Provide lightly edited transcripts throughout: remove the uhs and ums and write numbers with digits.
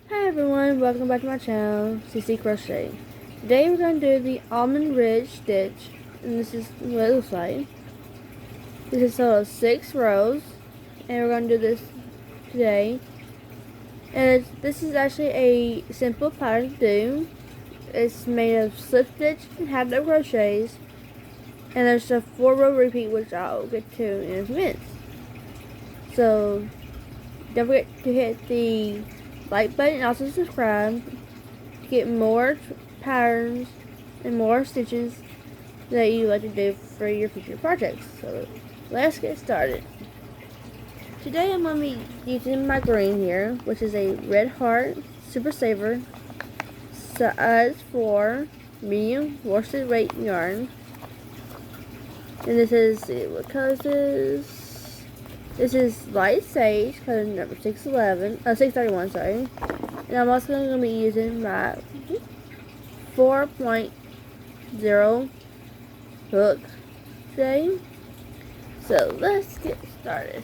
Hi everyone, welcome back to my channel, CC Crochet. Today we're going to do the almond ridge stitch, and this is what it looks like. This is a total of 6 rows, and we're going to do this today. And this is actually a simple pattern to do. It's made of slip stitch and half double crochets, and there's a 4-row repeat, which I'll get to in a few minutes. So don't forget to hit the like button and also subscribe to get more patterns and more stitches that you like to do for your future projects. So let's get started. Today I'm going to be using my green here, which is a Red Heart Super Saver size 4 medium worsted weight yarn. And this is, what color is this? This is light sage, color number 631, sorry. And I'm also going to be using my 4.0 hook today. So let's get started.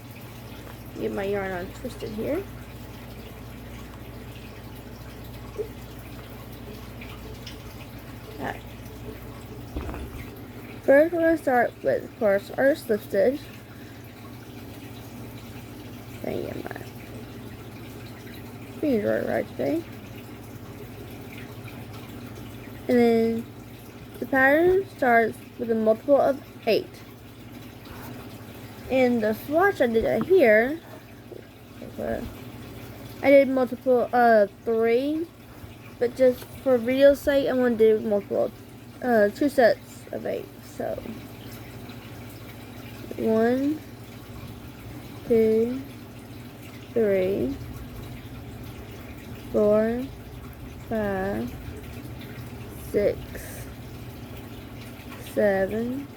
Get my yarn on twisted here. Alright. First, we're going to start with, of course, our slip stitch. Dang it, my fingers are right today. And then the pattern starts with a multiple of 8. In the swatch I did right here, I did multiple of 3, but just for video's sake, I'm going to do multiple, 2 sets of 8. So 1, 2, 3, 4, 5, 6, 7,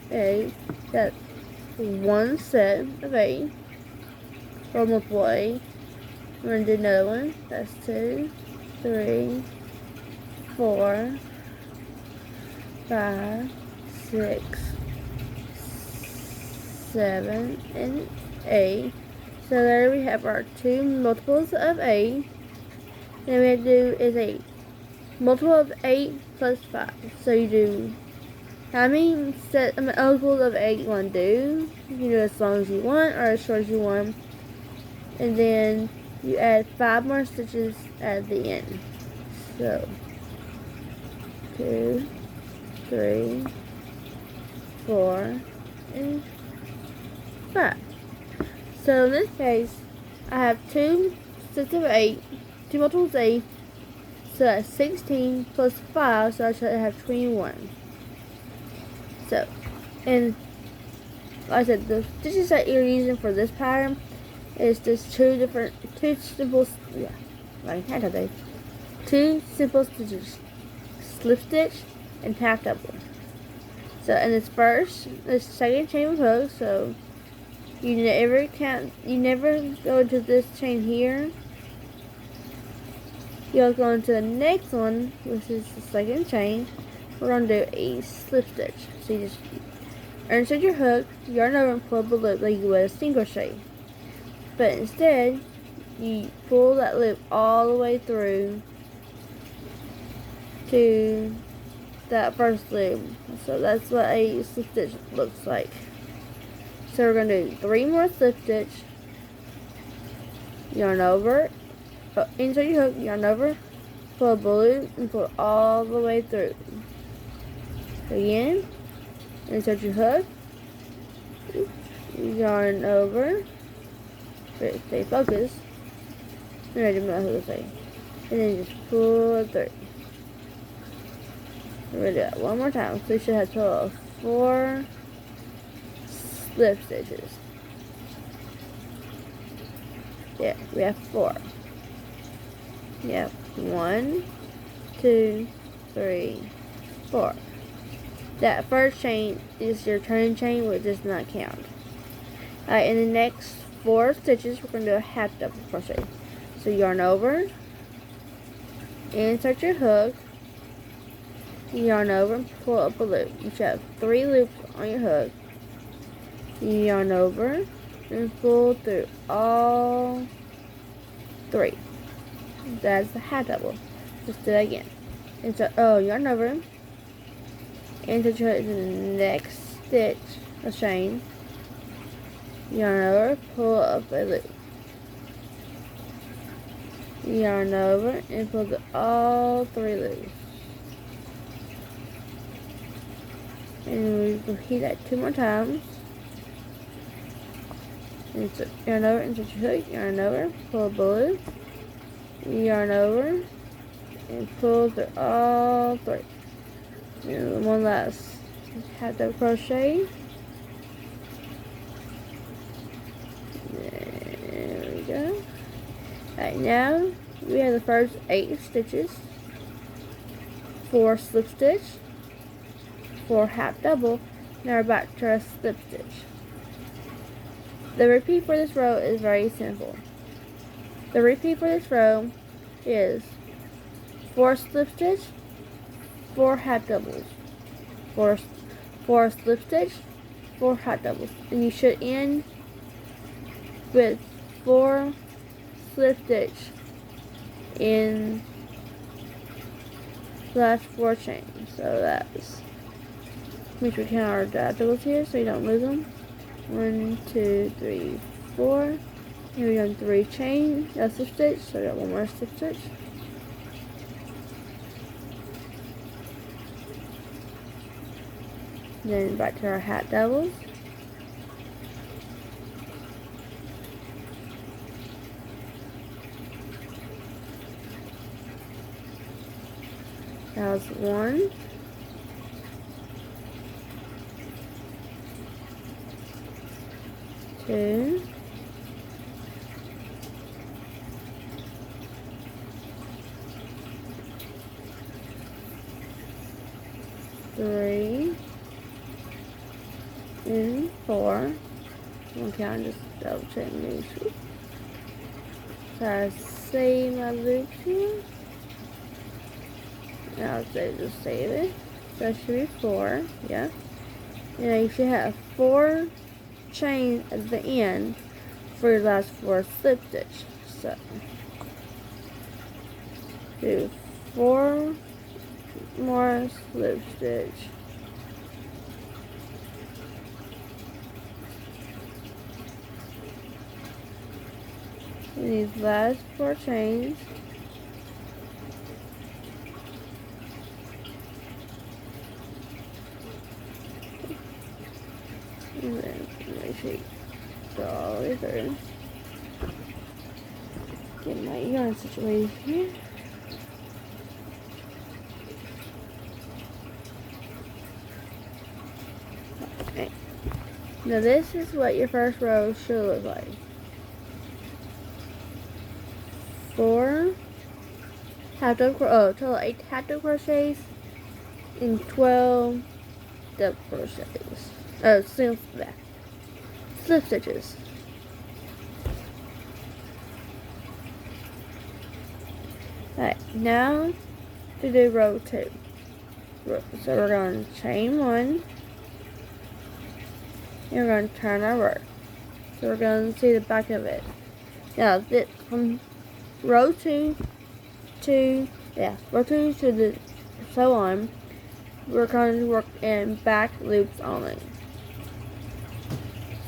8. That's 1 set of 8. Or multiple 8. I'm going to do another one. That's 2, 3, 4, 5, 6, 7, and 8. So there we have our 2 multiples of 8. Then we have to do is a multiple of 8 plus 5. So you do how many multiples of 8 you want to do. You can do as long as you want or as short as you want. And then you add 5 more stitches at the end. So 2, 3, 4, and 5. So in this case, I have 2 sets of 8, 2 multiples of 8, so that's 16 plus 5, so I should have 21. So, and like I said, the stitches that you're using for this pattern is just 2 simple, two simple stitches, slip stitch and half double. So in this second chain of hooks, so you never go into this chain here. You'll go into the next one, which is the second chain. We're going to do a slip stitch. So you just insert your hook, yarn over and pull up a loop like you would a single crochet. But instead, you pull that loop all the way through to that first loop. So that's what a slip stitch looks like. So we're going to do 3 more slip stitch, yarn over, insert your hook, yarn over, pull a loop, and pull it all the way through. Again, insert your hook, yarn over, stay focused, and I didn't know what to say, and then just pull it through. We're going to do that one more time, so we should have a total of 4 slip stitches. Yeah, we have 4. Yep, 1, 2, 3, 4. That first chain is your turning chain, which does not count. Alright, in the next 4 stitches, we're going to do a half double crochet. So yarn over, insert your hook, yarn over, and pull up a loop. You should have 3 loops on your hook. Yarn over and pull through all 3. That's the half double. Let's do that again. And so, yarn over, insert your hook into the next stitch of chain, yarn over, pull up a loop, yarn over, and pull all 3 loops. And we repeat that 2 more times. Insert, yarn over, insert your hook, yarn over, pull up a loop, yarn over, and pull through all 3. And one last half double crochet. There we go. Alright, now we have the first 8 stitches, 4 slip stitch, 4 half double. Now we're back to our slip stitch. The repeat for this row is very simple. The repeat for this row is 4 slip stitch, 4 half doubles, 4 slip stitch, 4 half doubles, and you should end with 4 slip stitch in the last 4 chains. So that's, make sure we count our half doubles here so you don't lose them. 1, 2, 3, 4. And we've done 3 chain slip stitch, so we got 1 more slip stitch. Then back to our half doubles. That was 1. 2. 3. And 4. Okay, I'm just double checking these. So I save my loops here. Now just save it. So that should be 4. Yeah. Now you should have 4 chains at the end for your last 4 slip stitch. So do 4 more slip stitch. In these last 4 chains. And then make sure you go all the way through. Get my yarn situated here. Okay. Now this is what your first row should look like. 4 half double total 8 half double crochets and 12 double crochets. Slip stitches. Alright, now to do row 2. So we're going to chain 1 and we're going to turn our work. So we're going to see the back of it. Now from row 2 to the so on, we're going to work in back loops only.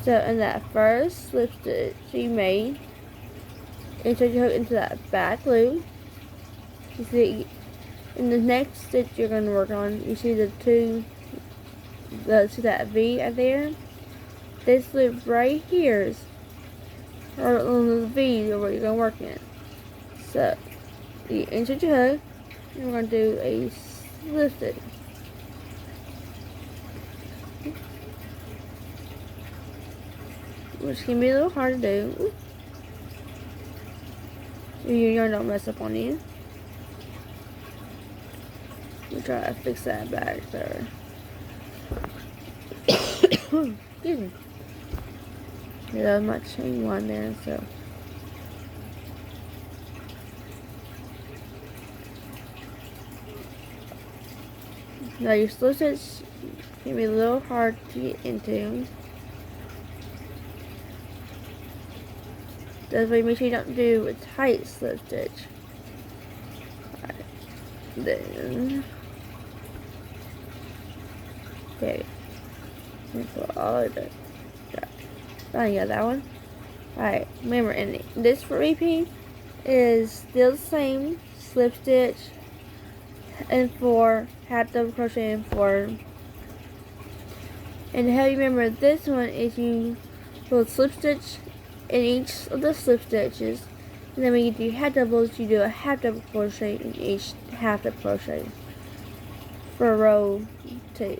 So in that first slip stitch you made, insert your hook into that back loop. You see, in the next stitch you're going to work on, you see see that V right there? This loop right here is, or on the V is what you're going to work in. So you insert your hook, and we're going to do a slip stitch. Which can be a little hard to do. Your yarn don't mess up on you. We'll try to fix that back there. Excuse me. Yeah, that was my chain 1 there, so. Now your slip stitch can be a little hard to get into. That's why you make sure you don't do a tight slip stitch. Then, okay, put all of that. Oh yeah, that one. Alright, remember, and this for repeat is still the same slip stitch and 4, half double crochet and 4. And to help you remember, this one is you put slip stitch in each of the slip stitches, and then when you do half doubles, you do a half double crochet in each half double crochet for row 2.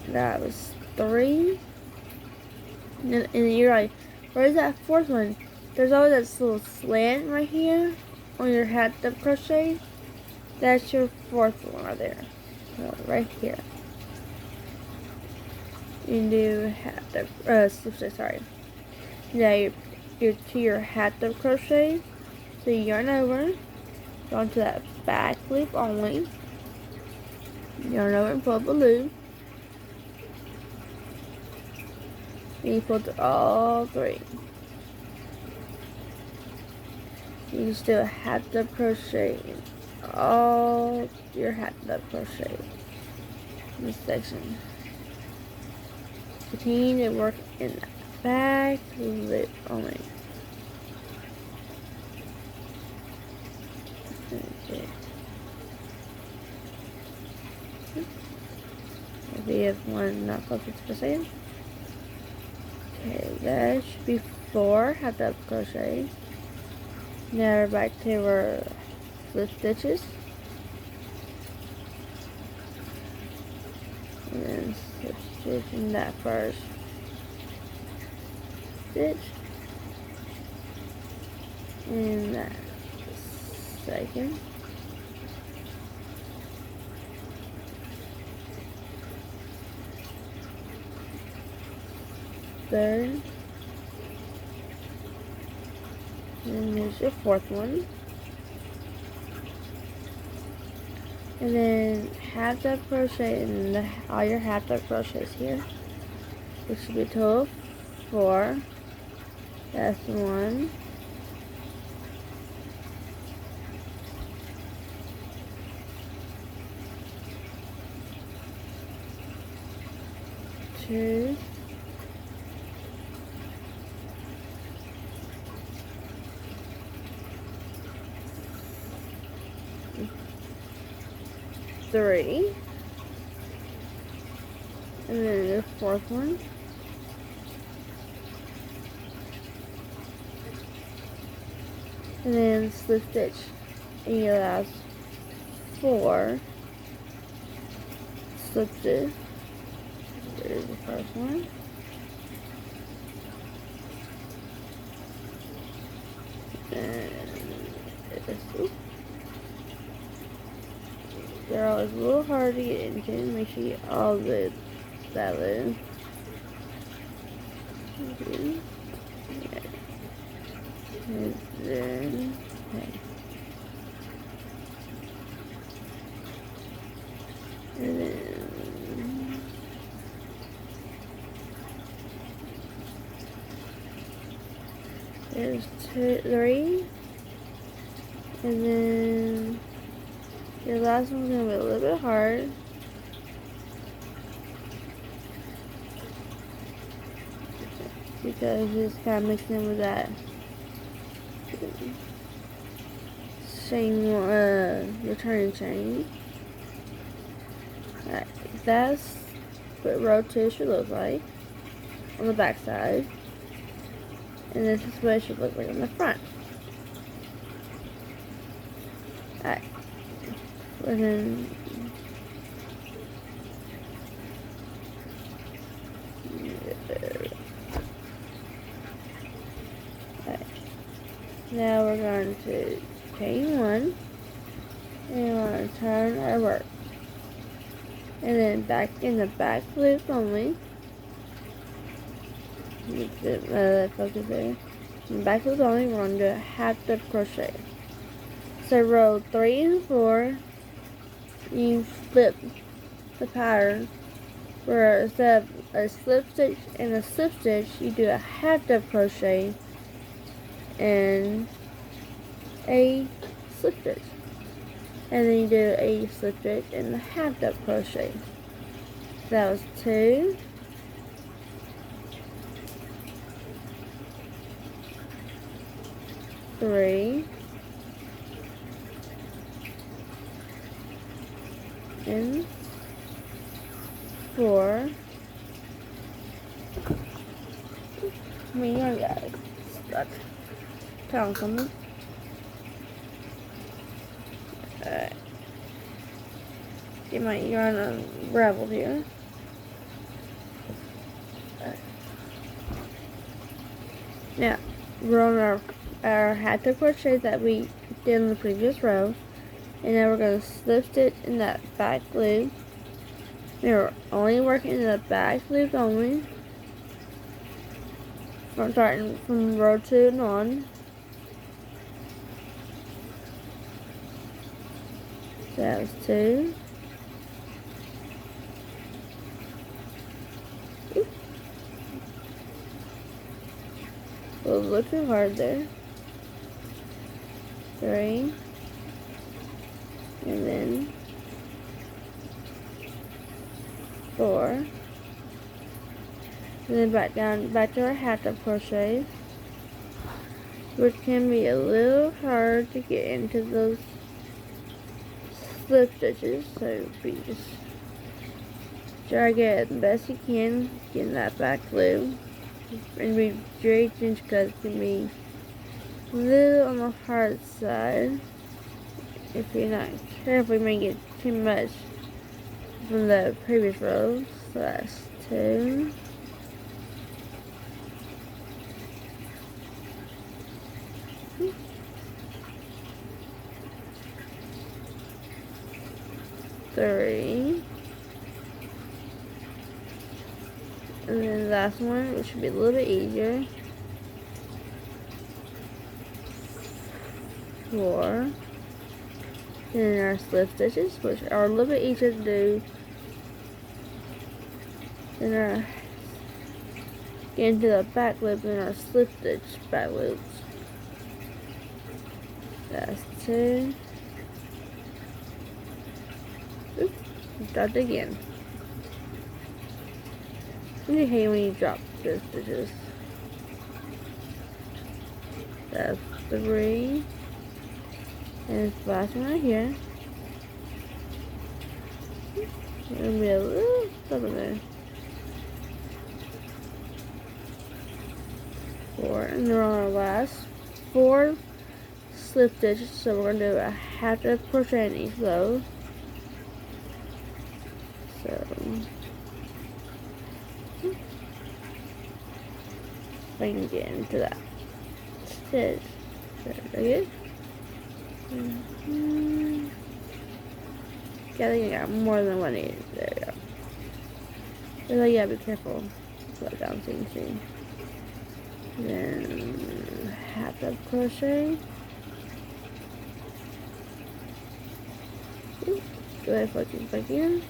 That was 3. And you're right. Where's that 4th one? There's always that little slant right here on your half double crochet. That's your 4th one right there. So right here. You do half double slip stitch. Sorry. Now you're to your half double crochet. So you yarn over, go onto that back loop only. Yarn over and pull up a loop. And you pull through all 3. You just do a half double crochet in all your half double crochet in this section. Continue to work in that back loop only. Okay. We have one not close to percent. Okay, that should be 4 half double crochet. Now we're back to our slip stitches. And then slip stitch in that first stitch. And that second. Third, and there's your 4th one, and then half double crochet in all your half double crochets here, which should be a total of 4. That's 1, 2, 3, and then the 4th one, and then slip stitch in your last 4 slip stitch. There's the first one, and this. They're always a little hard to get into. Make sure you get all the that in. Okay. Yeah. And then, okay. And then, there's 2, 3, and then your last one's gonna be a little bit hard. Because it's kind of mixed in with that chain, returning chain. Alright, that's what row 2 should look like on the back side. And this is what it should look like on the front. Alright. And then now we're going to chain 1 and we're going to turn our work, and then back in the back loop only. Focus there. In the back loop only, we're going to do a half double crochet. So row 3 and 4, you flip the pattern where instead of a slip stitch and a slip stitch, you do a half double crochet and a slip stitch, and then you do a slip stitch and a half double crochet. That was 2, 3, and 4. I mean, you got stuck. Tell them something. Alright. Get my yarn unraveled here. Alright. Now, we're on our half double crochet that we did in the previous row. And now we're going to slip stitch in that back loop. We're only working in the back loop only. From starting from row 2 and on. That was 2. Oops. A little too hard there. 3. And then 4. And then back to our half double crochet, which can be a little hard to get into those slip stitches, so we just try to get it the best you can, get in that back loop, and be very gentle because it can be a little on the hard side. If you're not careful, you may get too much from the previous row. So that's 2. 3. And then the last one, which should be a little bit easier. 4. And our slip stitches, which are a little bit easier to do than our get into the back loop and our slip stitch back loops. That's 2. Oops, dropped again. I hate when you drop those stitches. That's 3. And this last one right here. There'll be a little stuff in there. 4. And they're on our last 4 slip stitches. So we're going to do a half double crochet in each of those. So, if I can get into that stitch. There it is. I think I got more than one needed. There we go. So you gotta be careful. Put down so you can see. Then half double crochet. Go ahead, put these back in.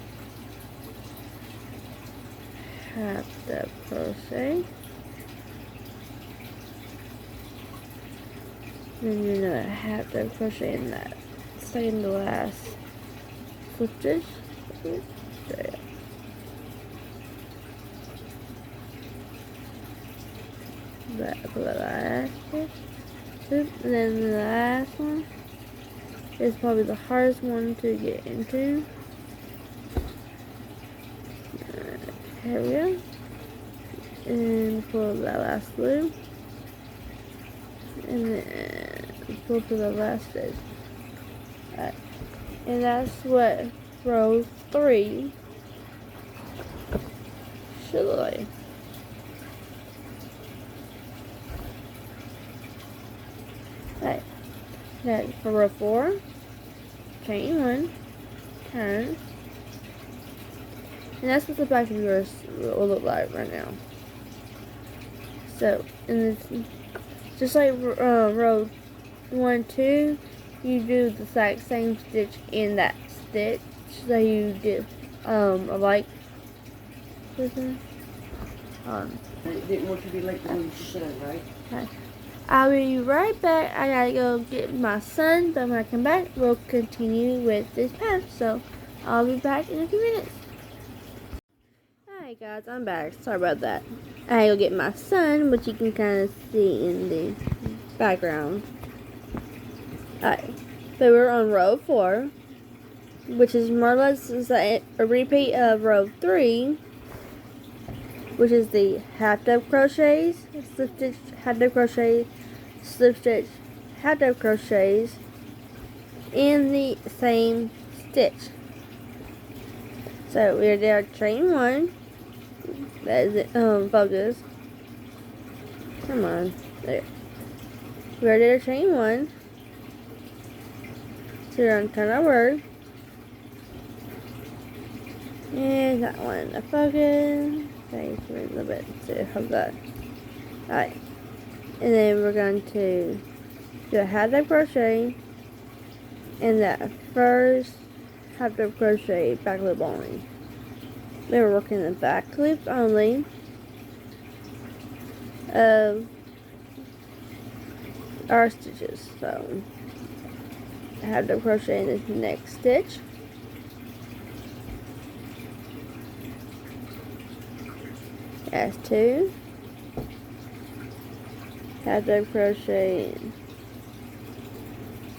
Half double crochet. Then do another half double crochet in that second to last slip stitch. There you go. That for the last stitch. And then the last one is probably the hardest one to get into. Here we go. And pull that last loop. And then pull to the last stitch. Alright. And that's what row 3 should look like. Alright. Now for row 4, chain 1, turn. And that's what the back of yours will look like right now. So, and it's just like row 1, 2, you do the exact same stitch in that stitch that you did, like this one. I didn't want you to be late for what you said, right? Okay. I'll be right back. I gotta go get my son, but when I come back, we'll continue with this path. So I'll be back in a few minutes. Hi guys, I'm back. Sorry about that. I go get my son, which you can kind of see in the background. Alright, so we're on row 4, which is more or less a repeat of row 3, which is the half double crochets, slip stitch, half double crochet, slip stitch, half double crochets in the same stitch. So we're there chain 1. That is it. Focus. Come on. There. We're there chain 1. So we're going to turn our word. And that one. A focus. Okay, a little bit to hold that. Alright. And then we're going to do a half double crochet in that first half double crochet back loop only. Then we're working the back loops only of our stitches. So half double crochet in the next stitch. That's 2. Half double crochet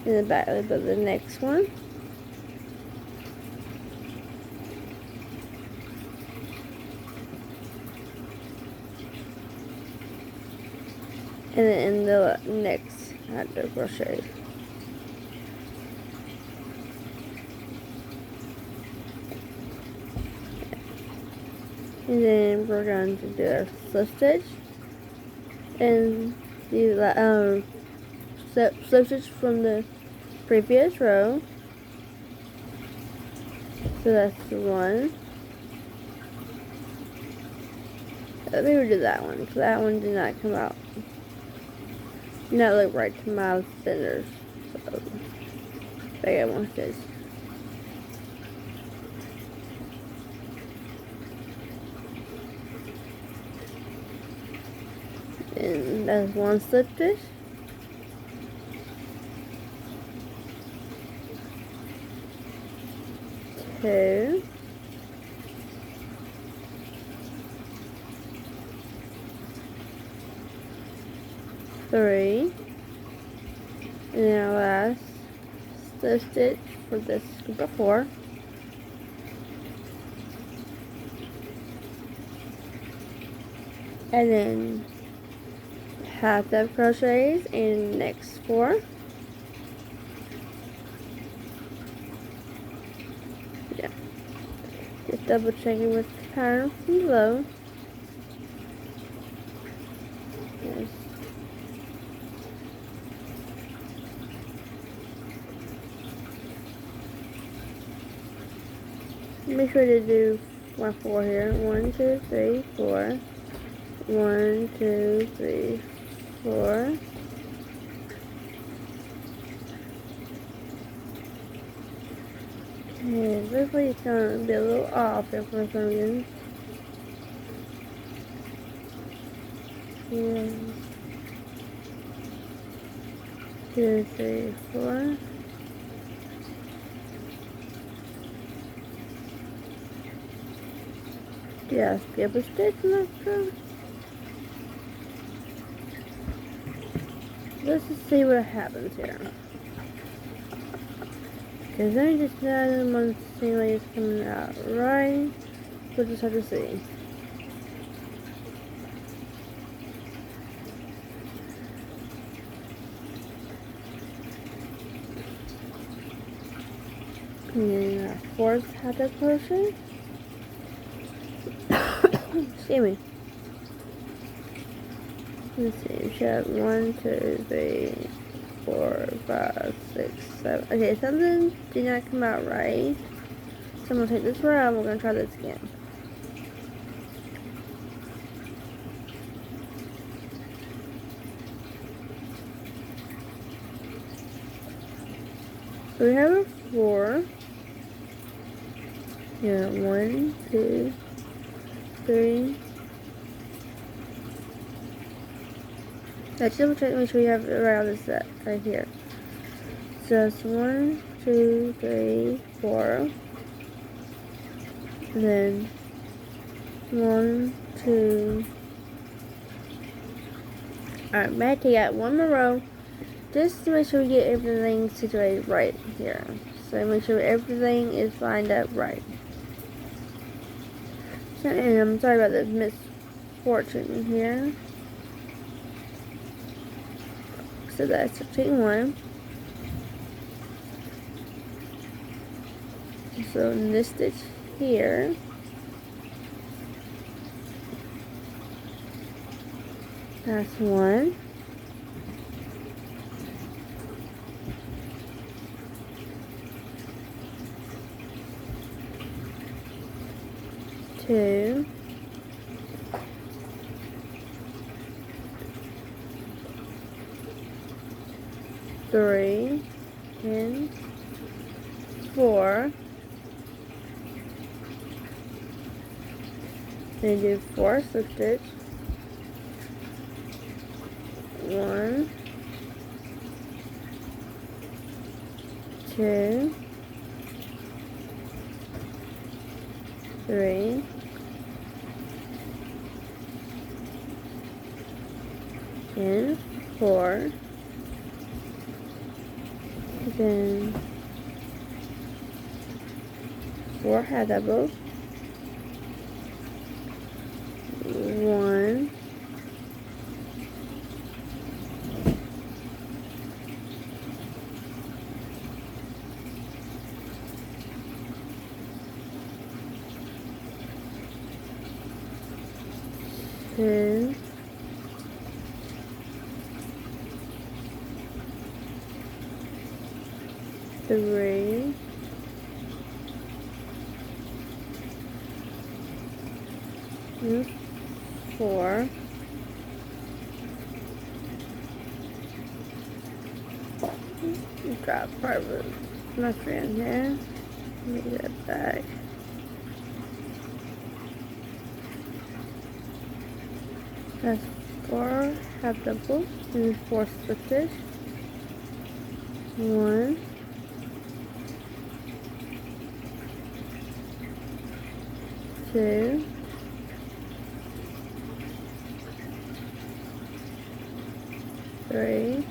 in the back loop of the next one. And then in the next half double crochet. And then we're going to do our slip stitch and the slip stitch from the previous row. So that's the 1. Let me redo that one, because that one did not come out. Did not look right to my fingers. So I got one stitch. And that's 1 slip stitch. Two. 3. And then our last slip stitch for this group of 4. And then half double crochets in the next 4. Yeah. Just double checking with the pattern from below. Yes. Make sure to do my 4 here. 1, 2, 3, 4. 1, 2, 3, 4. And looks like it's going to be a little off there for some reason. Yeah. 2, 3, 4. Yeah, skip a stitch in that row. Let's just see what happens here. Because I just don't want to see like it's coming out right. We'll just have to see. And then our 4th half double crochet. Excuse me. Let's see, we should have 1, 2, 3, 4, 5, 6, 7. Okay, something did not come out right. So I'm going to take this row and we're going to try this again. So we have a 4. Yeah, 1, 2, 3, Let's double check to make sure you have it right on this set right here. So it's 1, 2, 3, 4. And then 1, 2. Alright, I'm going to take out one more row just to make sure we get everything situated right here. So make sure everything is lined up right. So, and I'm sorry about the misfortune here. So that's chain 1. So in this stitch here, that's 1. 2. 3 and 4. Then do 4 slip stitch. 1, 2, 3, and 4. Then 4 half doubles. 1, 2, 3, 4. Drop part of my strand here. Make that back. That's 4 half doubles and 4 stitches. 1, 2, 3,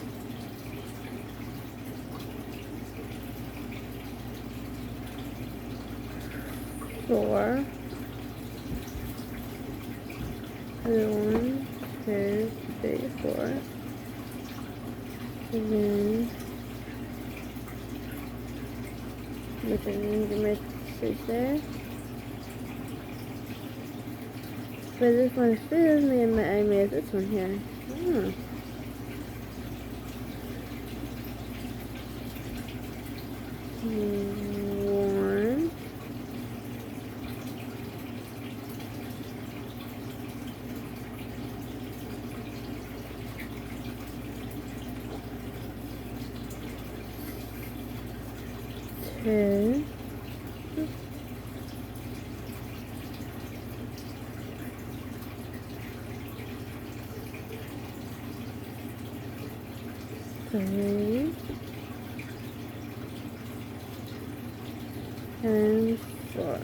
4. 1, 2, 3, 4. And then which I need to make stitch there. But this one still doesn't I made this one here. Oh. One, 2, 3, and 4.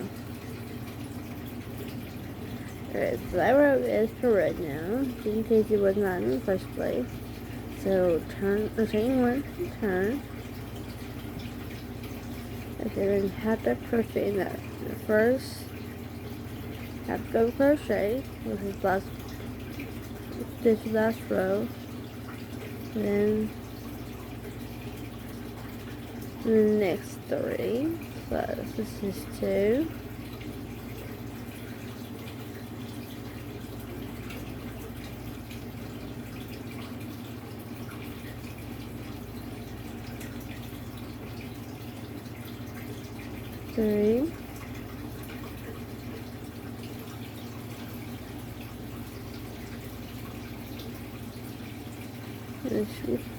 Alright, so that row is correct now, just in case it was not in the first place. So chain 1, turn. Okay, then half double crochet in that the first half double crochet, which is last stitch last row. Then the next 3. So this is 2. 3,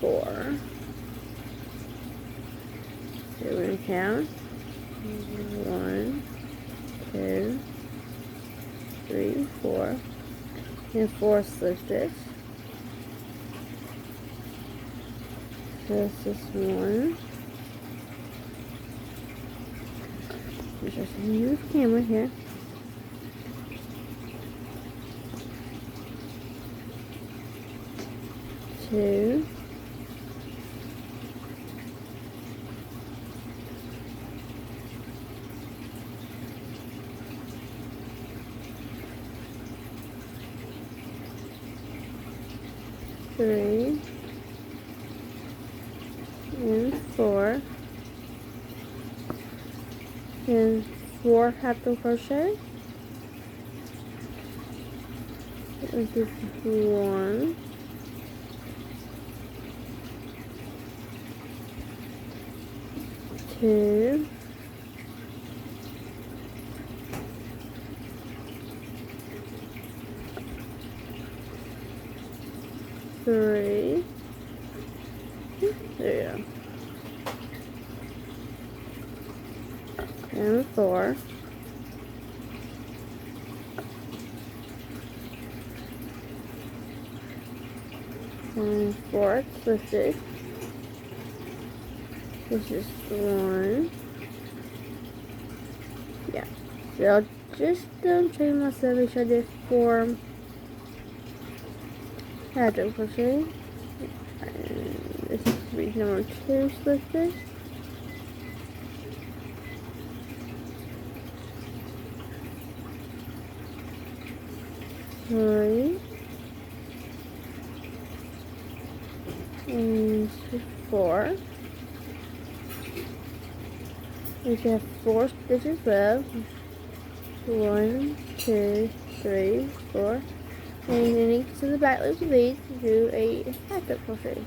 4. So we're going to count 1, 2, 3, 4, and 4 slip stitch. This is one. Just use the camera here. Two. Three. And four. And 4 half double crochet. This is 1, 2, 3. There you go. And 4. And 4 twisted. This is 1. Yeah. So I'll just change myself which I did 4 half double crochet. And this is reach number 2 twisted. Three. And 4. We have 4 stitches left. 1, 2, 3, 4. And then each of the back loops of these do a half double crochet.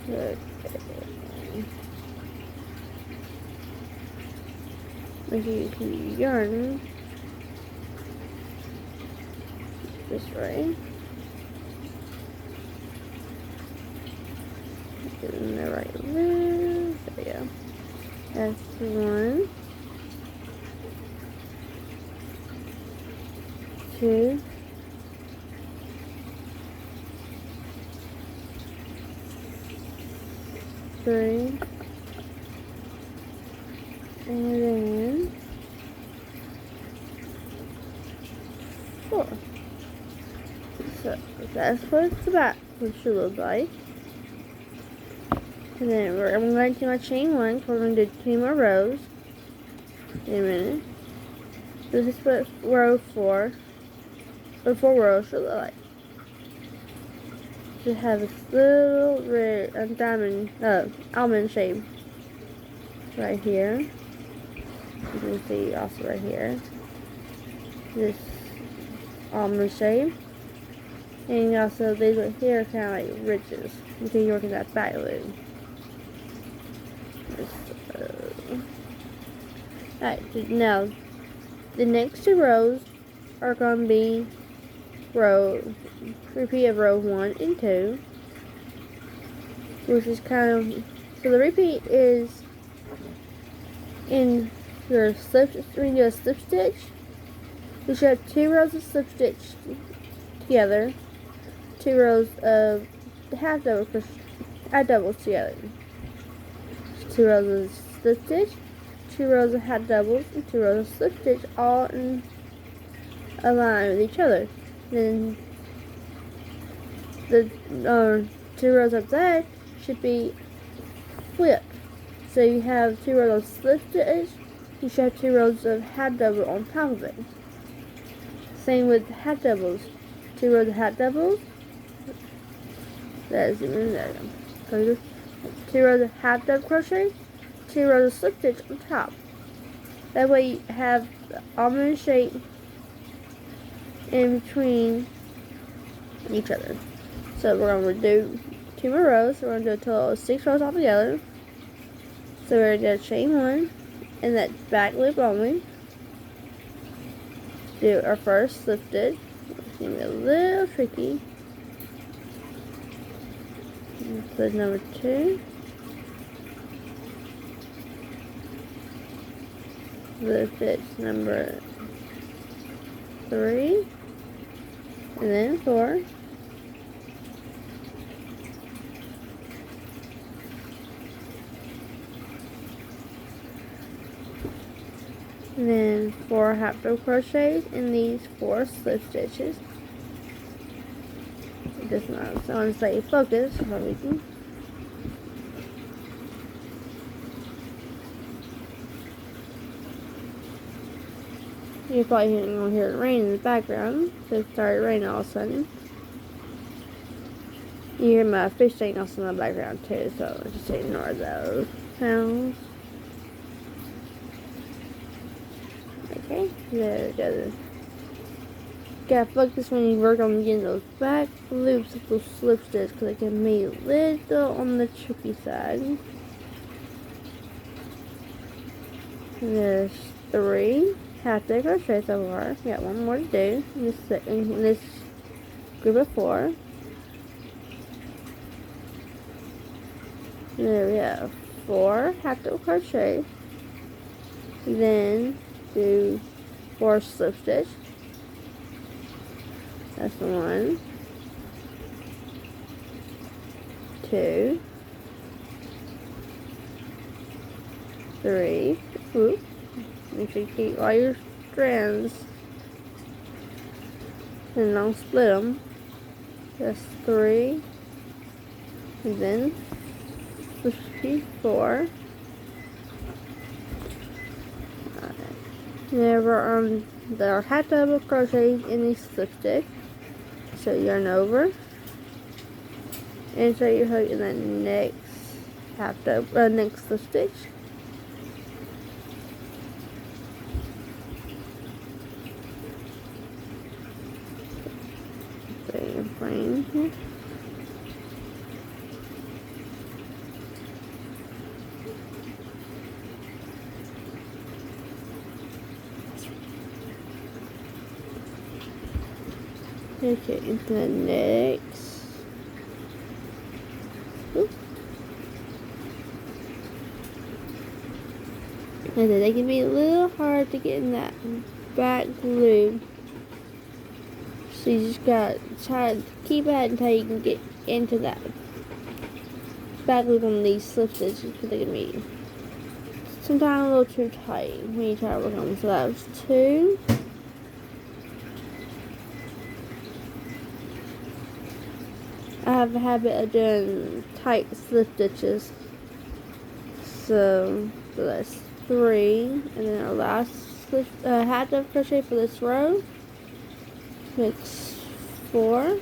Okay. Let's use the yarn this way. In the right loop. There we go. That's 1, 2, 3, and then 4. So that's what the back should look like. And then I'm going to do my chain 1 because we're going to do 2 more rows in a minute. This is what row 4 or 4 rows should look like. Should have this little red diamond almond shape right here. You can see also right here this almond shape, and also these right here are kind of like ridges. You can work in that back loop. Alright, now the next 2 rows are going to be repeat of row 1 and 2, which is kind of, so the repeat is in your slip, when you do a slip stitch, you should have 2 rows of slip stitch together, 2 rows of half doubles together, 2 rows of slip stitch, 2 rows of half doubles, and 2 rows of slip stitch, all in a line with each other. Then the 2 rows of that should be flipped. So you have 2 rows of slip stitch, you should have 2 rows of half double on top of it. Same with half doubles. 2 rows of half doubles. That is even there. So 2 rows of half double crochet, 2 rows of slip stitch on top. That way you have the almond shape in between each other. So we're going to do 2 more rows. So we're going to do a total of 6 rows altogether. So we're going to do chain 1 and that back loop only. Do our first slip stitch. It's going to be a little tricky. So number 2. Slip stitch number 3. And then 4. and then 4 half double crochets in these 4 slip stitches. It does not sound say focus for some reason. You're probably going to hear it rain in the background, so it started raining all of a sudden. You hear my fish tank also in the background too, so just ignore those sounds. Okay, there it goes. Gotta focus when you work on getting those back loops of those slip stitches because they can be a little on the tricky side. And there's 3 half double crochets so far. We got 1 more to do in this group of 4. There we have 4 half double crochet. Then do 4 slip stitch. That's 1, 2, 3. Ooh. Make sure you keep all your strands. And don't split them. That's 3. And then 4. Now we're on the half double crochet in the slip stitch. So yarn over, insert your hook in the next next slip stitch. So you're frame here. Okay, into the next. Ooh. And then they can be a little hard to get in that back loop. So you just gotta try to keep at it until you can get into that back loop on these slip stitches because they can be sometimes a little too tight when you try to work on them. So that was 2. I have a habit of doing tight slip stitches, so that's 3, and then our last slip, half double crochet for this row makes 4, and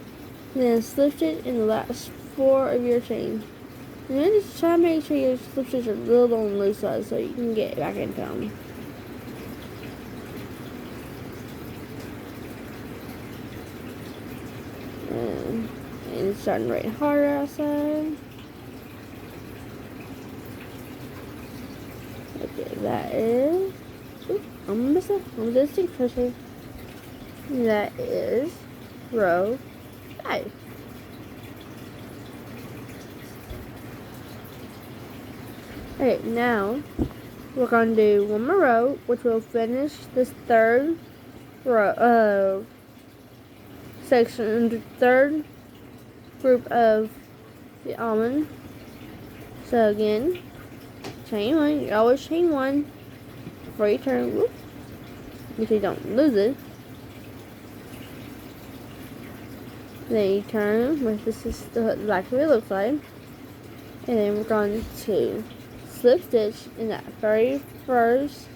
then slip stitch in the last 4 of your chain. And then just try to make sure your slip stitches are a little on the loose side so you can get back into them. And it's starting to rain harder outside. Okay, that is. Oops, I'm missing. I'm just single crochet. That is row 5. Okay, now we're gonna do 1 more row, which will finish this 3rd row section, the 3rd group of the almond. So again, chain 1. You always chain 1 before you turn. Whoop, make sure you don't lose it. Then you turn, which this is exactly what it looks like. And then we're going to slip stitch in that very first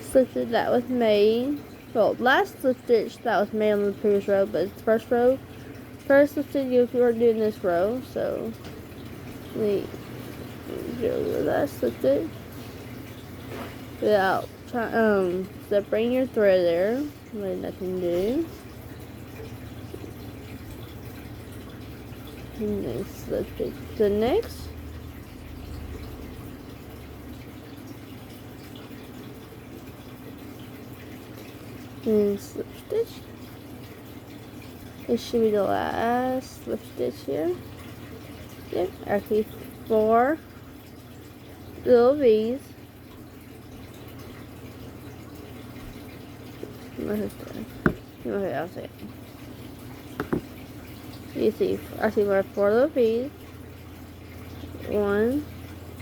slip stitch that was made. Well, last slip stitch that was made on the previous row, but it's the first row. First slip stitch if you were doing this row, so we do that slip stitch without separating your thread there. Let nothing do. And then slip stitch to the next. And slip stitch. This should be the last slip stitch here. Yep, actually 4 little V's. Okay, I'll say it. You see, I see my 4 little V's. 1,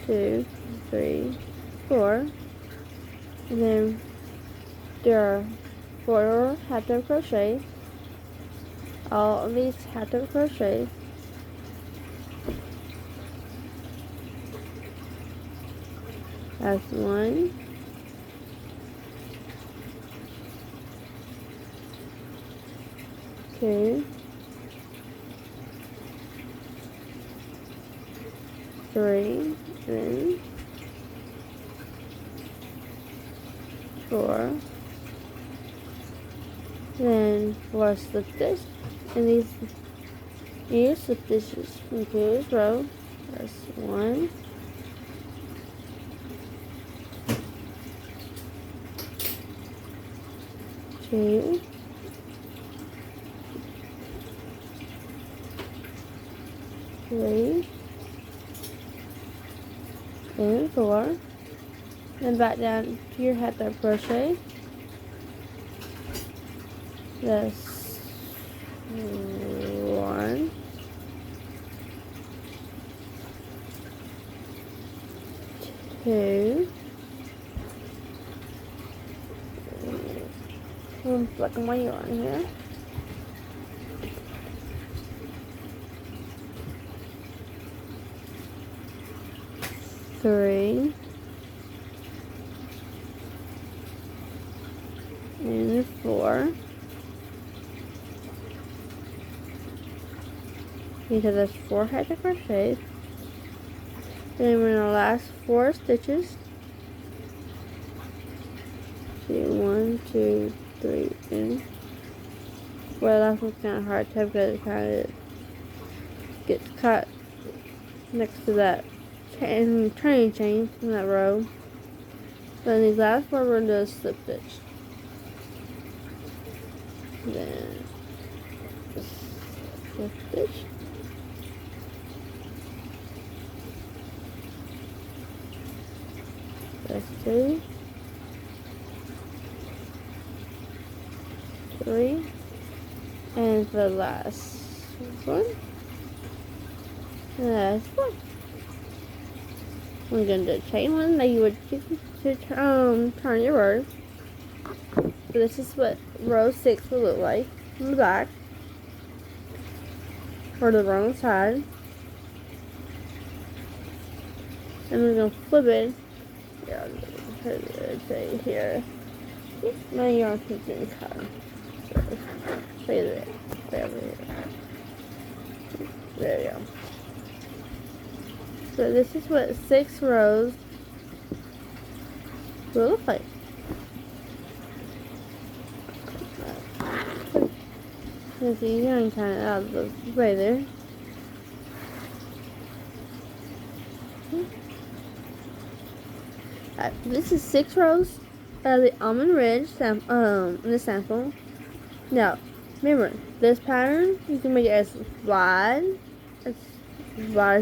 2, 3, 4. And then there are 4 half double crochet. All of these half double crochet. That's 1, 2, 3, and 4. Then 4 slip stitch, and these slip stitches into this row. That's 1, 2, 3, and 4. Then back down to your half double crochet. That's 1, 2. I'm flicking my yarn here. 3, and 4. Because there's 4 half double crochets. Then we're gonna last 4 stitches. See, 1, 2, 3, and well, that one's kind of hard to have because it kind of gets caught next to that turning chain in that row. Then these last 4 we're gonna do a slip stitch. Then slip stitch. That's 2, 3, and the last one. That's 1. We're gonna do a chain 1 that you would to turn your row. So this is what row 6 will look like from the back, or the wrong side. And we're gonna flip it. Yeah, I'm gonna put it right here. My yarn keeps getting cut. So, there we go. There we go. So this is what 6 rows will look like. There's the yarn kind of out of the way there. This is 6 rows of the almond ridge in the sample. Now, remember, this pattern, you can make it as wide as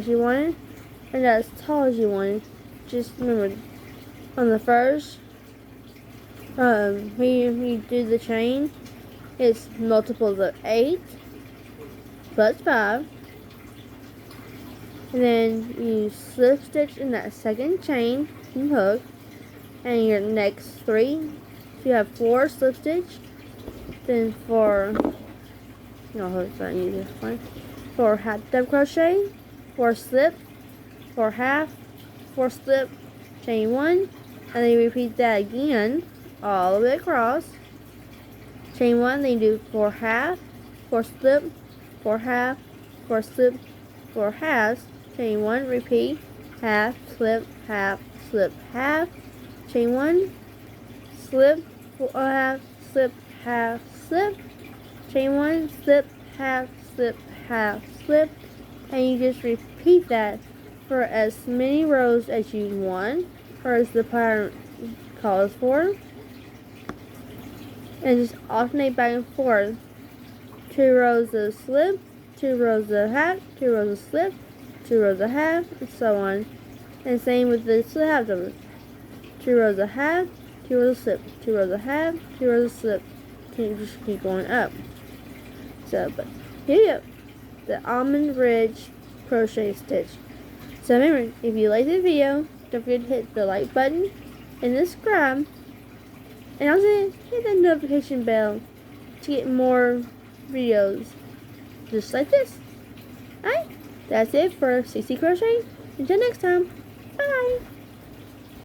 you want it, and as tall as you want it. Just remember, on the first, when you do the chain, it's multiples of 8 plus 5, and then you slip stitch in that second chain and hook, and your next 3, so you have 4 slip stitch, then 4, no hooks not used this one, 4 half double crochet, 4 slip, 4 half, 4 slip, chain 1, and then you repeat that again all the way across. Chain 1, then you do 4 half, 4 slip, 4 half, 4 slip, 4 halves, chain 1, repeat, half, slip, half, slip, half, chain 1, slip, 4 half, slip, half, slip, chain 1, slip, half, slip, half, slip, and you just repeat that for as many rows as you want, or as the pattern calls for, and just alternate back and forth. 2 rows of slip, 2 rows of half, 2 rows of slip, 2 rows of half, and so on. And same with the half double. 2 rows of half, 2 rows of slip, 2 rows of half, 2 rows of slip. You just keep going up. So, but here you go, the almond ridge crochet stitch. So remember, if you like the video, don't forget to hit the like button and subscribe, And also hit the notification bell to get more videos just like this. Alright, that's it for CC Crochet. Until next time, bye!